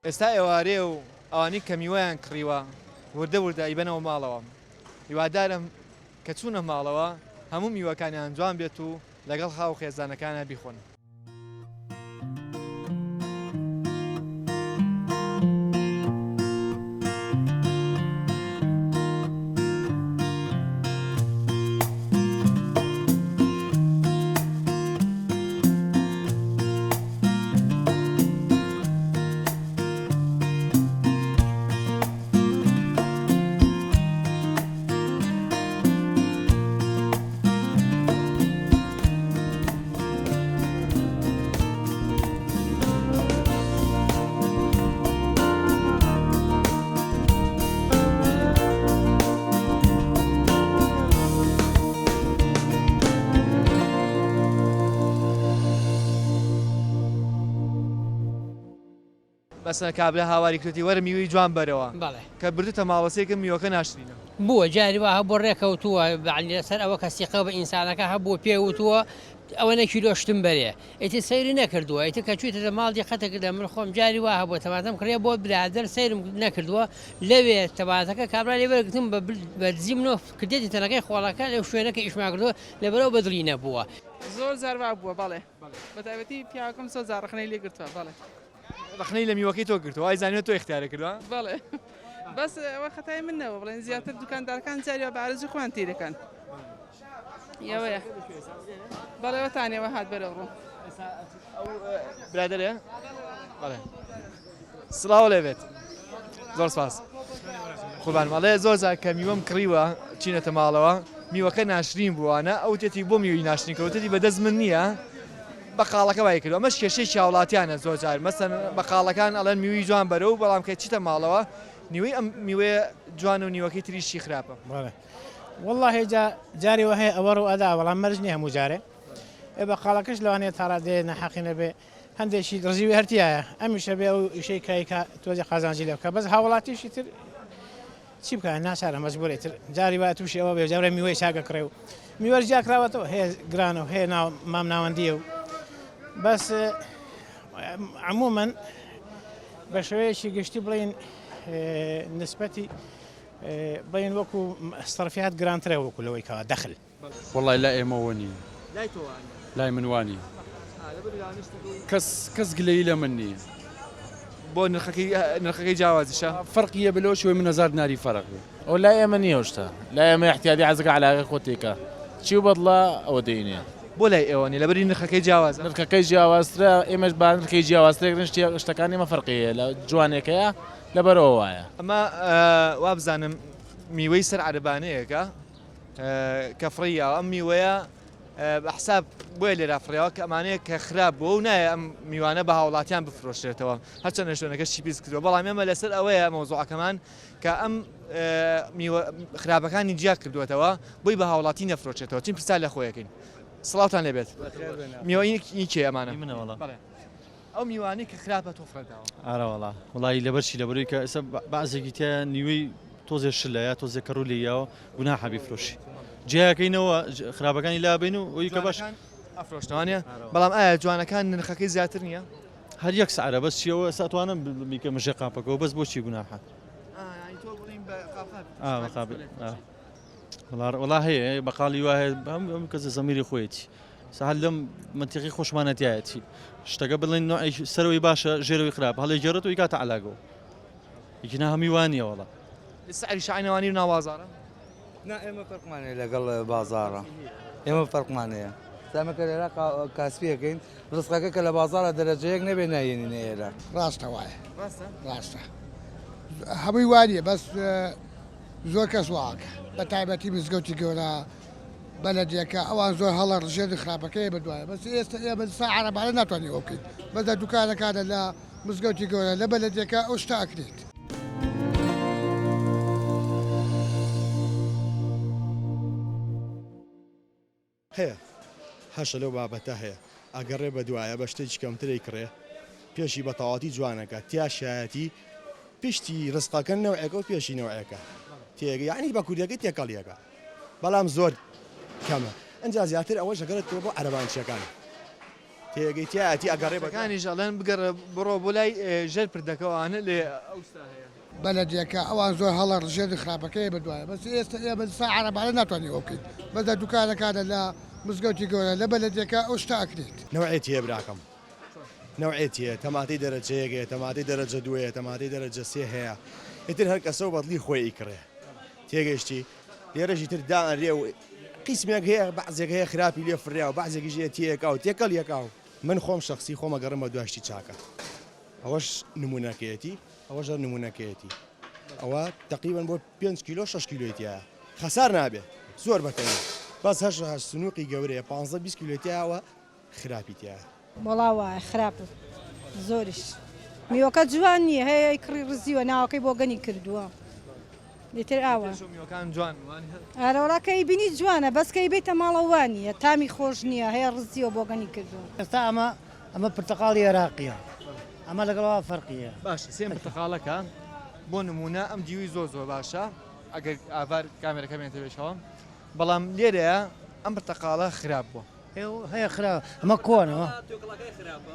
ئێستا ئێوارێ و ئەوانەی کە میوەیان کڕیوە وردە ئیبەنەوە ماڵەوە هیوادارم کە چوونە ماڵەوە هەموو میوەکانیان جوان بێت و لەگەڵ خاو خێزانەکانە بیخۆن. مەسەڵەن کابرا هاواری کردی وەرە میوەی جوان بەرەوە کە بردوتە ماوەسەیەکە میوەکە ناشرینە بووە جاری وا هەبوو ڕێکەوتووە لەسەر ئەوە کە سیقە بە ئینسانەکە هەبوو پێوتووە ئەوە کیلۆشتم بەرێ ئیتی سەیری نەکردووە ئیتر کە چویتە لە ماڵ دیقەتەکە من خۆم جاری وا هەبووە تەماتەم کڕێ بۆ برادر سەیرم نەکردووە لەوێ تەماتەکە کابرا لێوەرگتم بەرزی منۆ کردێتی تەنەکەی خۆڵەکە لەو شوێنەکە ئیشما کردووە لەبەرەوە بەدڵی نەبووە زۆر زاروا بووە بەڵێ بەتایبەتی پیاکەم سۆ زارڕخنەی لێ گرتووە بەڵێ ڕخنەی لە میوەکەی تۆ گرتووە ئای زانێت تۆ اختیارە کردووە بەڵێ بەس ئەوە خەتای منەوە بڵێن زیاتر دوکاندارەکان جاریوە بەعرەزی خۆیان تیرەکەن ئەوەیە بەڵێوەتانەوە هات بەرەوڕوو برادرێ بەڵێ سڵاو لێبێت زۆر سپاس خوبان ماڵێ زۆر جار کە میوەم کڕیوە چینەتە ماڵەوە میوەکە ناشرین بووانە ئەو تێتی بۆ میوەی ناشرین کەوتەتی بەدەست من نییە بەقاڵەکە وای کردو ئەمەش کێشەی هاوڵاتیانە زۆر جار مەسەن بەقاڵەکان ئەڵەن میوەی جوان بەرەو بەڵام کە چیتە ماڵەوە نیوەی ئەم میوەیە جوان و نیوەکەی تریشی خراپە والله جاری وهەیە ئەوە ڕوو ئەدا بەڵام مەرج نییە هەموو جارێ بەقاڵەکەش لەوانەیە تاڕادێ نەحەقینە بێ هەندێکی ڕزیوی هەرتیایە ئەمیشە بێ ئەو ئیشەی کایکە تۆزی قازانجی لێ بکە بەس هاوڵاتیشی تر چی بکە ناچارە مەجبورێتتر جاری وایە تووشی ئەوە بێ جارە میوەی چاکە کڕێ و میوەرج جاکراوەتەوە هەیە گرانە و هەیە مام ناوەندیە و بەس عموما بە شێوەیەکی گشتی بڵین نسبەتی بڵین وەکو سەرفیات گرانترە وەکو لەوەی کەوا دەخل وڵی لا ئێمەوە نی لای منوانی کەس گلەیی لە من نییە بۆ نرخەکەی جیاوازیشە فەرقیە بلەوە شوێ من 1000 دیناری فەرق ئەو لا ئێمە نییە شتا لا ئێمە احتیاجی عەزەکە عەلاقەی خۆتێکە چی و بەدڵە ئەوە دەینێ بۆ لای ئێوەنی لەبەری نرخەکەی جیاواز نرخەکەی جیاوازترە ئێمەش با نرخەکەی جیاوازترێکن شتەکانی ئێمە فەرقیە لە جوانێکەیە لەبەرەوە وایە ئەمە وا بزانم میوەی سەر عەربانەیەکە کە فڕیەوە ئەم میوەیە بەحساب بۆیە لێرا فڕیەوە کە ئەمانەیە کە خراپ بووە و نایە ئەم میوانە بە هاوڵاتیان بفرۆشرێتەوە هەرچەندە شوێنەکەشی پیس کردووە بەڵام ئێمە لەسەر ئەوەیە مەوزوعەکەمان کە ئەم خراپەکانی جیا کردوێتەوە بۆی بە هاوڵاتی نەفرۆچێتەوە چین پرسا لە خۆیەکەین سڵاوتان لێبێت میوەی کێ ئەمانە ئەو میوانی کە خراپە تۆ فڕێتەوە ئارەوەڵا وڵی لەبەرشی لەبەروی کە ئێستا بەعزێکی تیا نیوەی تۆزێ شلەیە تۆزێ کەڕوو لێیەوە گونا حەبی فرۆشی جیاکەینەوە خراپەکانی لابین و ئەوی کە باش ئەفرۆشتوانە بەڵام ئایا جوانەکان نرخەکەی زیاتر نییە هەر یەک سعرە بەس چیەوە ساتوانم میکە مژە قاپەکەەوە بەس بۆچی گوناحە وڵا هەیە بەقاڵی وایە ئەم کەس زەمیری خۆیەتی سەهل لەم منتیقی خۆشمانەتیایەتی شتەکە بڵێن نوعی سەرەوەی باشە ژێرەوەی خراپ هەڵێ گێڕێت و یکاتە عەلاگەوە یەکینا هەمی وانیە وەڵا سعری شعینەوانی و ناوازارە نا ئێمە فەرقمانەیە لەگەڵ بازاڕە ئێمە فەرقمانەیە زەمەکە لێرا کاسپیەکەین ڕزقەکە کە لە بازاڕە دەرەجەیەک نەبێ نایێنینە ئێرە ڕاستە وایە ڕاستە هەمووی وانیە بەس زۆر کەس واکە بە تایبەتی مزگەوتی گەورە بەلەدیەکە ئەوان زۆر هەڵە ڕژێری خراپەکەی بەدوایە بەس ئێستا ئێمە سا عەرەبانە ناتوانانی ئەو بکەین بەدە دوکانەکانە لە مزگەوتی گەورە لە بەلەدیەکە ئەو شتە ئەکرێت هەیە هەشە لەو بابەتە هەیە ئەگەڕێ بە دوایە بە شتێکی کەمتری کڕێ پێشی بە تەواتی جوانەکە تیا شایەتی پشتی ڕستەکە نەوەیەکە و پێشی نەوەیەکە تێگە یعنی بە کوردەکەی تێکەڵیەکە بەڵام زۆر کەمە ئەنجا زیاتر ئەوە ژەگەرت تۆ بۆ عەرەبانچیەکان تێگەی تایەتی ئەگەڕێ بەکانیش ئەڵێن بگەڕە بڕۆ بۆ لای ژێر پردەکەوانە لێ ئەوستا هەیە بەلەدیەکە ئەوان زۆر هەڵە ڕژێری خراپەکەی بەدوایە بەس ئێستا ئێمە سا عەرەبانە ناتوانانی ئەو بکەین بەدە دوکانەکانە لە مزگەوتی گەورە لە بەلەدیەکە ئەو شتا ئەکرێت نەوعێتی هەیە براکەم نەوعێتیە تەماتی دەرەجەیەکەیە تەماتی دەرەجە دوێە تەماتی دەرەجە سێ هەیە ئیتر هەر کەسە و بەدلی خۆی ئیکڕێ تێگەشتی لێرەشی تر داڕێ و قیسمێک هەیە بەعزێک هەیە خراپی لێ فڕیا و بەعزێکی ژێ تێکا و تێکەڵ یەکاو من خۆم شخصی خۆمە گەڕمە دواشتی چاکە ئەوەش نمونونەکەیەتی ئەوەش نمونونەکەیەتی ئەوە تقریبان بۆ 5 کیلۆ 6 کیلۆیتیە خەسار نابێت زۆر بەکەی بەس هەش سنووقی گەورەیە 15-20 کیلۆتیاوە خراپیتیە وەڵا وایە خراپە زۆریش میوەکە جوان نییە هەیە کڕی ڕزیوە ناوەکەی بۆ گەنی کردووە لێتر ئاوە جوان ئارەوەڵاکەی بینی جوانە بەسکەی بێتە ماڵەوانیە تامی خۆش نییە هەیە ڕزیوە بۆ گەنی کردووە ئێستا ئەمە پرتەقاڵی عێراقیە ئەمە لەگەڵەوە فەرقیە باش سێم پرتەقاڵەکە بۆ نمونە ئەم دیوی زۆر باشە ئەگەر ئاوار کامێرەکە بێنێتە بێشەوە بەڵام لێرەیە ئەم پرتەقاڵە خراپ بووە هەیە خراپ ئەمە کۆنەوە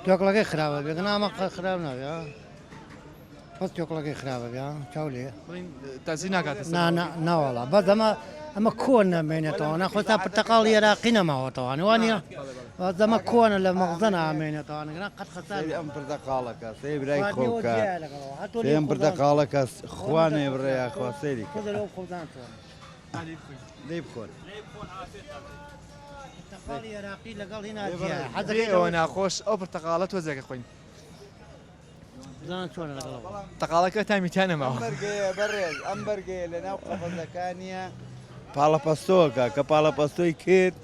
تۆکڵەکەی خراپە بێگەنا ئەمە خراپ ناوێ بەس تۆکڵەکەی خراپە بێ چاو لێ تازی ناکاتە ناوەڵا بەس ئەمە کۆن نامێنێتەوە نەخۆ تا پرتەقاڵی عێراقی نەماوەتەوە وانە دەمە کۆنە لە مەغزە نامێنێتەوە قەت خەسار ئەم پردەقاڵەکە سەی برای خۆکە ئەم پردەقاڵەکە خوانێ بڕێیا خوا سەیری دەی بخۆن عێراقی لەگەڵ ئەوە ناخۆش ئەو پرتەقاڵە تۆزێکە خۆین تەقاڵەکە تامیتیانەماوە بەڕێز ئەم بەرگەیە لە ناو قەفەزەکانیە پاڵەپەستۆکە کە پاڵەپەستۆی کرد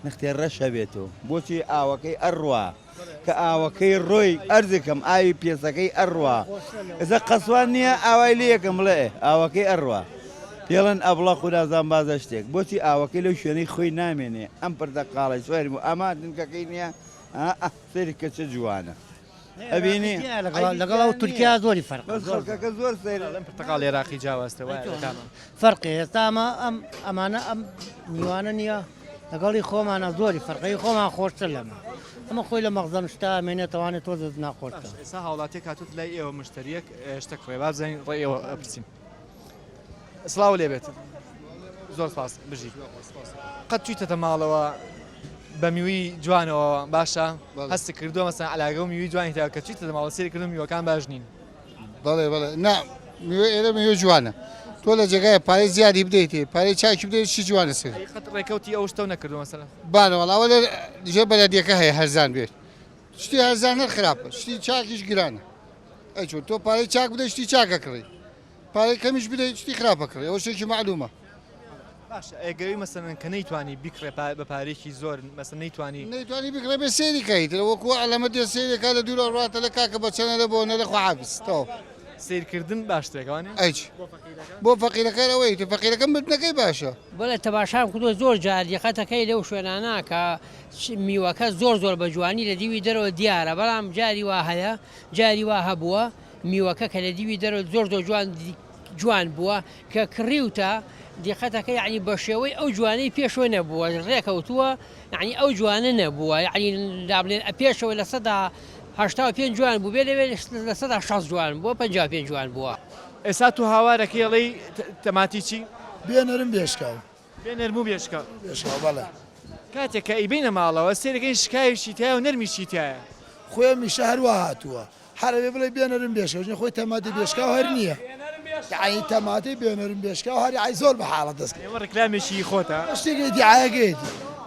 نختێ ڕەشە بێتەوە بۆچی ئاوەکەی ئەڕوا کە ئاوەکەی ڕۆی ئەرزێکم ئاوی پێسەکەی ئەڕوا ئەزە قەسوان نییە ئاوای لێ یەکەم لێ ئاوەکەی ئەڕوا پێڵەن ئەبڵە خودازان بازە شتێک بۆچی ئاوەکەی لەو شوێنەی خۆی نامێنێ ئەم پردەقاڵی سوێری و ئەما دنکەکەی نییە سەری کە چه جوانە ئەبینی لەگەڵ ئەو تورکیا زۆری فەرقەکە زۆر سەیر پرتەقاڵی عێراقی جیاوازتەوە فەرقی ئێستا ئەمانە ئەم میوانە نییە لەگەڵی خۆمانە زۆری فەرقی خۆمان خۆشتر لەمە ئەمە خۆی لە مەغزەم شتا مێنێتەوانێت تۆ ناخۆشتە ئێستا هاوڵاتێک هاتووت لای ئێوە مشتریەک شتە کڕێبا بزانین ڕێ ئێوە ئەپرسین سڵاو لێبێت زۆر سپاس بژی قەت چیتە ماڵەوە بە میوی جوانەوە باشە هەستی کردووە مەسەن علاگە و میوی جوانی تا کە چیتە ماڵە سێری کردو میوەکان باش نین بەڵێ نا میوە ئێرە میوە جوانە تۆ لە جێگای پارەی زیادی بدەیتێ پارەی چاکی بدەیت چی جوانە سێ قەت ڕێکەوتی ئەو شتە نەکردو مەسەلا بانەوەڵاوە لە ژێ بەلەدیەکە هەیە هەرزان بێت شتی هەرزان هەر خراپە شتی چاکیش گرانە ئەچۆ تۆ پارەی چاک بدەیت شتی چاکە کڕی پارەی کەمیش بدەیت شتی خراپە کڕی ئەوە شتێکی معلومە باش ئەگەوی مەسەن کە نەیتوانی بیکڕێ بە پارێکی زۆر مەسەن نەیتوانی بکڕێ بە سێری کەیت وەکو ئەلەمە دێ سێرێکا لە دوورە ڕاتە لە کاکە بەچەنە لە بۆنە لە خواحافستەوە سیرکردن باشترێکوانێ ئەیچ بۆ فەقیرەکەەوەی تو فەقیرەکەم بتنەکەی باشە بەڵێ تەباشام کردووە زۆر جار یەقەتەکەی لەو شوێنانە کە میوەکە زۆر بە جوانی لە دیوی دەرەوە دیارە بەڵام جاری وا هەیە جاری وا هەبووە میوەکە کە لە دیوی دەرەوە زۆر جوان بووە کە کڕیوتە دیقەتەکە یعنی بە شێوەی ئەو جوانەی پێشەوە نەبووە ڕێکەوتووە یعنی ئەو جوانە نەبووە یعنی دابلێن پێشەوە لە سەدا 85 جوان بوو بێ لەوێ لە سەدا 6 جوان بووە 55 جوان بووە ئێستا تو هاوارەکەڵی تەماتی چی بێنەرم بێشکاو بێنەرم و بێشکە بەڵێ کاتێک کە ئیبینە ماڵەوە سێرەکەی شکایشی تایە و نەرمیشی تایە خۆیمیشە هەروە هاتووە هەرەوێ بڵێ بێنەرم بێشکە خۆی تەماتی بێشکاو هەر نییە عین تەماتی بێنەرم بێشکاو هەری ئای زۆر بە حاڵە دەست ئێمە ڕکلامێکی خۆتە شتێکی دیعاەکەیت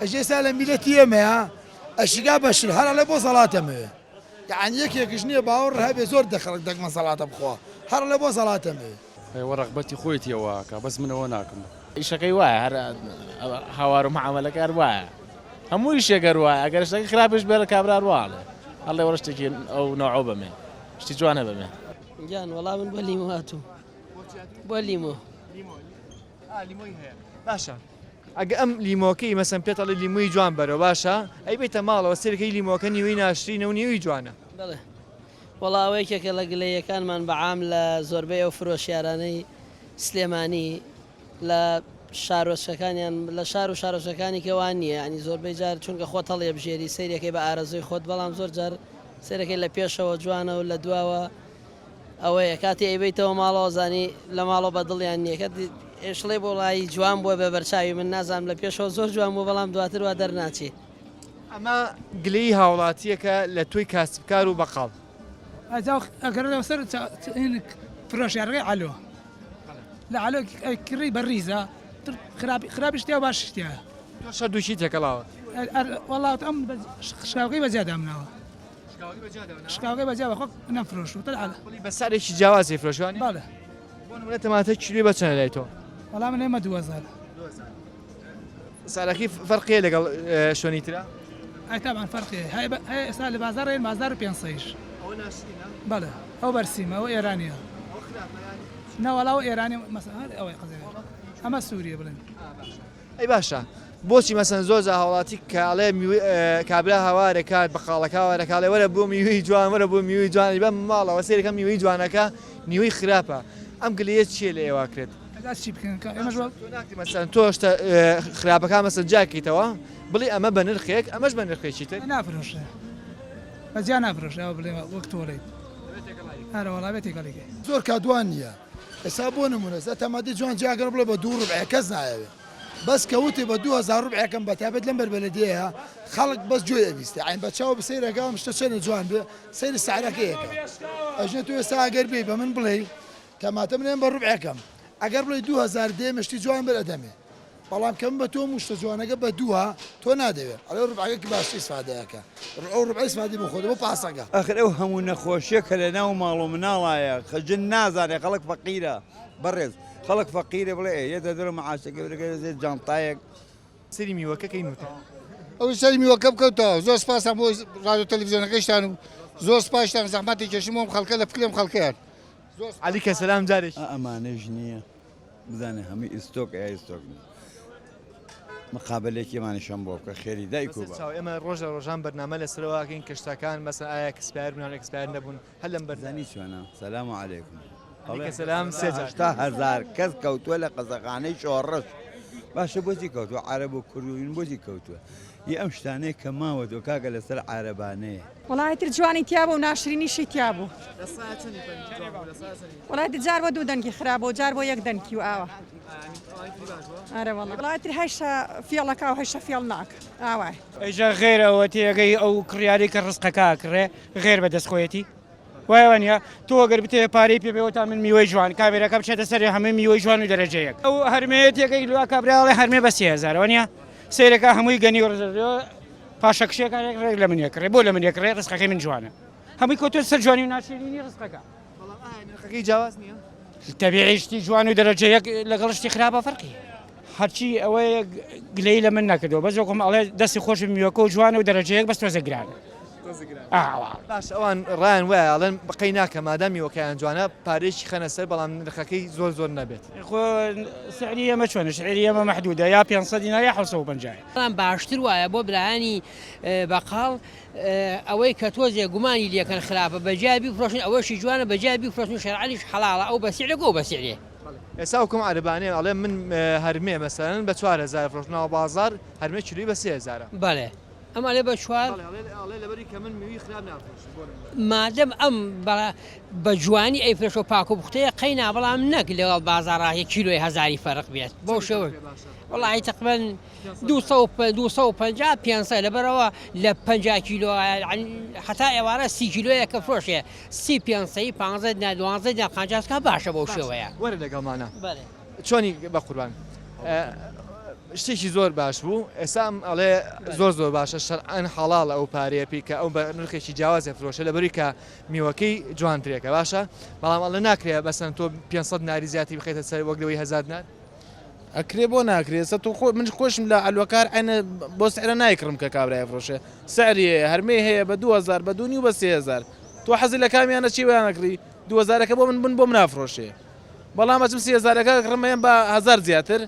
ئەژێسا لە میلەتی ئێمەیە ئەشیگا بەشر هەر لە بۆ سەڵاتەمەوێ یعنی یەکێکش نییە باوەڕ هەبێ زۆر دەخەڵک دەکمە سەڵاتە بخوا هەر لە بۆ سەڵاتەمەوێ ئێوە ڕەغبەتی خۆیتیەوەکە بەس منەوە ناکەم ئیشەکەی وایە هەر هاوار و معاملەکار وایە هەمووی شێگەر وایە ئەگەر شتێکی خراپش بێرە کابرار واڵێ هەڵێ وەرە شتێکی ئەو نەوعۆ بەمێ شتی جوانە بەمێ جان وەڵام من بە لیمۆ هاتوو بۆ لیمۆ باشە ئەگە ئەم لیمۆکەی مەسەن پێتەڵی لیمووی جوان بەرەوە باشە ئەی بێتە ماڵەوە سێرەکەی لیمۆکە نیوەی ناشرینە و نیوەی جوانە بڵێ وەڵاوەیەکێکە لە گلەیەکانمان بەعام لە زۆربەی ئەو فرۆشیارانەی سلێمانی لە شارۆچەکانیان لە شار و شارۆچەکانی کەوان نییە ینی زۆربەی جار چونکە خۆت هەڵێ بژێری سیرەکەی بە ئارەزۆی خۆت بەڵام زۆر جار سیرەکەی لە پێشەوە جوانە و لە دواوە ئەوەیە کاتی ئەیبیتەوە ماڵەوە زانی لە ماڵەوە بە دڵیان نییە کە ئێشڵێ بۆ لای جوان بووە بە بەرچاوی من نازانم لە پێشەوە زۆر جوان بوو بەڵام دواتر وا دەرناچێت. ئەمە گلەی هاوڵاتیەکە لە توی کاسبکار و بەقاڵ ئەگەرەوە سەر فرۆشیارەکەی علۆ لە علۆ کڕی بەڕیزە خراپی شتیا و باش شتیا شە دووشی تێکەڵاوە وڵات ئەم شکاوەکەی بەجیا دامناوە شکاوەکەی بەجیا بە خۆ نەفرۆش و بە سارێکی جیاوازی فرۆشوانی باڵێ بۆ نمونە تەماتە کیلوی بە چەند لای تۆ؟ وەڵام من ئێمە 2000 سارەکی فەرقیە لەگەڵ شوێنی ترە؟ ئەی تابان فەرقیە هەیە ئێستا لە بازار هەیە 1500 بەڵێ ئەو بەرسیمە ئەو ئێرانیە نەوەڵاو ئێرانی مەسەڵ ئەوەی قەزێ ئەمە سووریە بڵێن ئەی باشە بۆچی مەسەن زۆر هاوڵاتی کاڵێ کابرا هاوارێکات بەقاڵەکە هاوارەکاڵێ وەرە بۆ میوەی جوان وەرە بۆ میوەی جوانی بەم ماڵەوە سێرەکە میوەی جوانەکە نیوەی خراپە ئەم گلەیە چیە لە ئێوە کرێت؟ چی بکەن ئێمەش مەسەن تۆشتە خراپەکە مەسەن جاکەیتەوە بڵێ ئەمە بە نرخێک ئەمەش بە نرخێکی تر نافرۆشە بەجیا نافرۆشە ئەوە بڵێ وەک تۆڵێت هەرە وەڵا بێت تێگەڵێکی زۆر کادوان نییە ئێستا بۆ نمونە تەمادی جوان جاگەر بڵێ بە 2 ڕبع کەس نایەوێت بەس کەوتی بە 2000 ڕبعەکەم بەتابێت لەم بەربەلەدەیە خەڵک بەس گوێ ئەویستی عین بە چاو بسەیرەکەم شتە چەنە جوان بێ سەیری سعرەکەیەکە ئەژنە تو ئێستا ئەگەر بێ بە من بڵێ تەماتە منێن بە ڕبعەکەم ئەگەر بڵێ 2000 دێ مشتی جوان بەرەدەمێ بەڵام کەم بە تۆ مشتە جوانەکە بە دووە تۆ نادەوێت ئەڵێ ڕبعەکە باشی ئیسفادەیەەکە ئەو ڕبعی ئیسفادی بۆ خۆت بۆ پاسەکە ئەخر ئەو هەموو نەخۆشیەکە لە ناو ماڵ و مناڵایە خەجن نازانێ خەڵک فەقیرە بەڕێز خەڵک فەقیرە بڵێ یەدە دەرە مەعاشەکە بەرەکە زێت جانتایەک سری میوەکەکەی نوتە ئەوی سەری میوەکە بکەوتەوە زۆر سپاسم بۆ ڕادیۆ تەلەڤیزیۆنەکەیشتان و زۆر سپاسیان زەحمەتی کێشیمەوە خەڵکە لە فکرێم خەڵکەیان علی کە سەلام جارێک ئەمانەش نییە بزانێ هەمووی ئیستۆک ئیستۆک مقابلێکیمانیشان بۆ بکە خێری دایک و ئێمە ڕۆژە ڕۆژان بەرنامە لەسەرەوەکەین کەشتەکان مەسەن ئایا کەسپار بوون ئەکسپار نەبوون هەر لەم بەرزانی چۆنە سەلام عەلەیکم سەلام 1000 کەس کەوتووە لە قەزەخانەی شۆڕش باشە بۆچی کەوتووە عەرەب و کوردین بۆچی کەوتووە یە ئەم شتانەیە کە ماوە دۆ کاگە لەسەر عەرەبانەیە وڵایتر جوانی تیا بوو و ناشرینیشی تیا بوو وڵایتر جار بۆ 2 دەنگی خراپە و جار بۆ 1 دەنگی و ئاوە ئارە وەڵا وڵایتر هەشە فێڵەکە و هەشە فێڵ ناکە ئاوای ئەیجا غێرەوە تێگەی ئەو کڕیاری کە ڕستقەکە کڕێ غێر بە دەستخۆیەتی وایوانە تۆ ئەگەر بتێ پارەی پێبێەوە تا من میوەی جوان کابێرەکە بچێتە سەری هەمووی میوەی جوان و دەرەجەیەک ئەو هەرمەیە تێگەی لوا کابراڵێ هەرمێ بە 3000 وانە سیرەکە هەمووی گەنی وەرزەوە پاشە کشێکارێک ڕێک لە من یەکڕێ بۆ لە من یەکڕێ ڕستقەکەی من جوانە هەمووی کۆتۆ سەر جوانی و ناشرینی ڕستقەکە نرخەکەی جیاواز نییە تەبیعیشتی جوان و دەرەجەیەک لەگەڵشتی خراپە فەرقی هەرچی ئەوەیە گلەی لە من نەکردەوە بەزۆکم ئەڵێ دەستی خۆش میوەکە و جوانە و دەرەجەیەک بەس تۆزە گرانە باش ئەوان ڕایان وایە ئەڵێن بقەی ناکە مادام میوەکەیان جوانە پارێکی خەنە سەر بەڵام نرخەکەی زۆر نەبێت خۆ سعری ئەمە چۆنە شعری ئەمە مەحدودە یا 500 دینار یا 750 بەڵام باشتر وایە بۆ برایانی بەقاڵ ئەوەی کە تۆزێ گومانی لێکەن خراپە بەجیا بیفرۆشن ئەوەشی جوانە بەجیا بیفرۆشن شەرعەلیش حەڵاڵە ئەو بەسیعرێک و بەسیعرێ ئێستا وەکوم عەرەبانەیە ئەڵێ من هەرمێ مەسەلەن بە 4000 فرۆشنەوە بازار هەرمێ کیلوی بە 3000 بەڵێ ئەم ئەڵێ بە چوار مادەم ئەم بە جوانی ئەیفرۆش و پاک و بختەیە قەینا بەڵام نەک لەگەڵ بازاڕاهی کیلۆی هەزاری فەرق بێت بۆ شەوە وڵی تقریباً 250 500 لەبەرەوە لە 50 کیلۆ هەتا ئێوارە 30 کیلۆیە کە فرۆشێ 30 500 15 12 50 باشە بۆ شێوەیە وەرە لەگەڵمانە چۆنی بە قوربان شتێکی زۆر باش بوو ئێسام ئەڵێ زۆر باشە شەرعەن حەڵاڵە ئەو پارەیە پیکە ئەو بە نرخێکی جیاوازێ فرۆشە لەبەری کە میوەکەی جوانترێکە باشە بەڵام ئەڵێ ناکرێت بەسەن تۆ 500 ناری زیاتی بخێتە سەر وەک لەوەی 1000 دینار ئەکرێ بۆ ناکرێت تۆ من خۆشم لە ئەلوەکار ئەنە بۆ سعرە نایکڕم کە کابرای فرۆشە سعری هەرمەی هەیە بە 2000 بە 2 و بە 3000 تۆ حەزی لە کامیانە چی ویانەکری 2000ەکە بۆ من بۆ منافرۆشێ بەڵام ئەچم 3000ەکە ڕمەیان بە 1000 زیاتر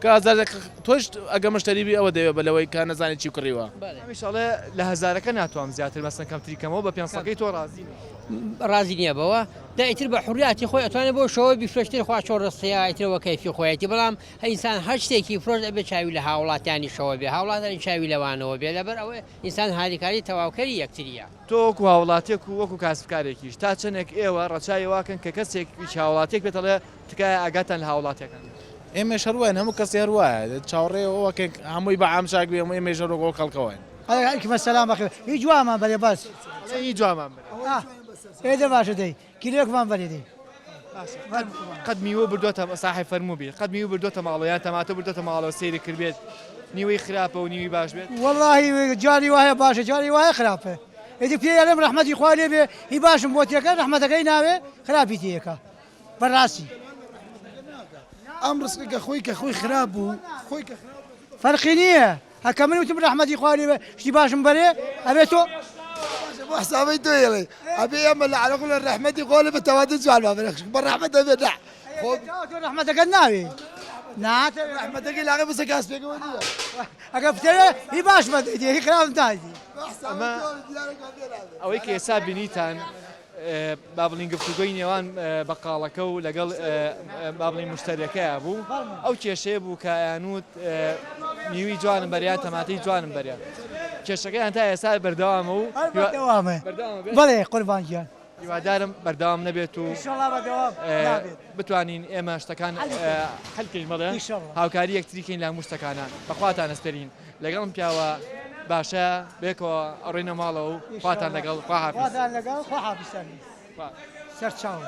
کازار تۆش ئەگە مشتریبی ئەوە دەوێت بەلەوەی کە نەزانێت چی کڕیوە ئەمیشڵێ لە هەزارەکە ناتوانم زیاتر مەسن کەمتریکەمەوە بە 500ەکەی تۆ ڕازی ڕازی نییە بەوە دایتر بە حوریاتی خۆی ئەتوانێت بۆ شەوە بیفرۆشتر خوا چۆ ڕستەیە ئیترەوە کەیفی خۆیەتی بەڵام ئینسان هەر شتێکی فرۆش ئەبێ چاوی لە هاوڵاتیانی شەوە بێ هاوڵاتانی چاوی لەوانەوە بێ لەبەر ئەوە ئینسان هاریکاری تەواوکەری یەکتریە تۆ وەکو هاوڵاتێک و وەکو کاسبکارێکیش تا چەندێک ئێوە ڕەچاوی واکەن کە کەسێک هاوڵاتێک بێتەڵێ تکایە ئاگاتان لە هاوڵاتەکان ئێمە شەروایە هەموو کەسی هەروایە چاوەڕێەوە هەمووی بە ئامشاک بێ ئێمە ژەرۆگۆ خەڵکەوەین ئەیکمە سەلام بەخێر هیچ جوانمان بەرێ باس هیچ جوانمان ئێدە باشە دەی کیلۆکمان بەرێ دەی قەت میوە بردوۆتە ساحی فەرموو بێت قەت میوە بردوۆتە ماڵەیان تەماتە بردوۆتە ماڵەوە سەیری کردبێت نیوەی خراپە و نیوی باش بێت واللهی جاری وایە باشە جاری وایە خراپە ئێدی پێ لەم ڕەحمەتی خوا لێ بێ هی باشم بۆ تێکە ڕەحمەتەکەی ناوێ خراپی تێیەکە بەڕاستی ئەم ڕستەکە خۆی کە خۆی خراپ بوو خۆی فەرقی نییە هەکە من وتم ڕەحمەتی خوا لێ بێ شتی باشم بەرێ ئەبێت تۆ حسابي تويلي ابي يعمل على كل رحمتي قول بتوادد سؤال ما بنخش بالرحمه ده لا رحمتك الناوي نات رحمتك لا بس كاس بيك ودي اقفتله هي باش ما تجي هي كلام تاجي ئەوەی کە ئێسا بینیتان با بڵین گفتوگۆی نێوان بەقاڵەکە و لەگەڵ با بڵین مشتریەکەیە بوو ئەو کێشەیە بوو کە ئەیانوت نیوی جوانم بەریان تەماتەی جوانم بەریان کێشەکەیان تا ئێستا بەردەوامە و بەڵێ قوربانگیان هیوادارم بەردەوام نەبێت و بتوانین ئێمە شتەکان هەلکەین بەڵێ هاوکاری یەکتریکەین لە هەموو شتەکانە بەخواتان ئەستەرین لەگەڵم پیاوە باشە بێکەوە ئەڕێنە ماڵەوە و خواتان لەگەڵ خواحافیز سەرچاو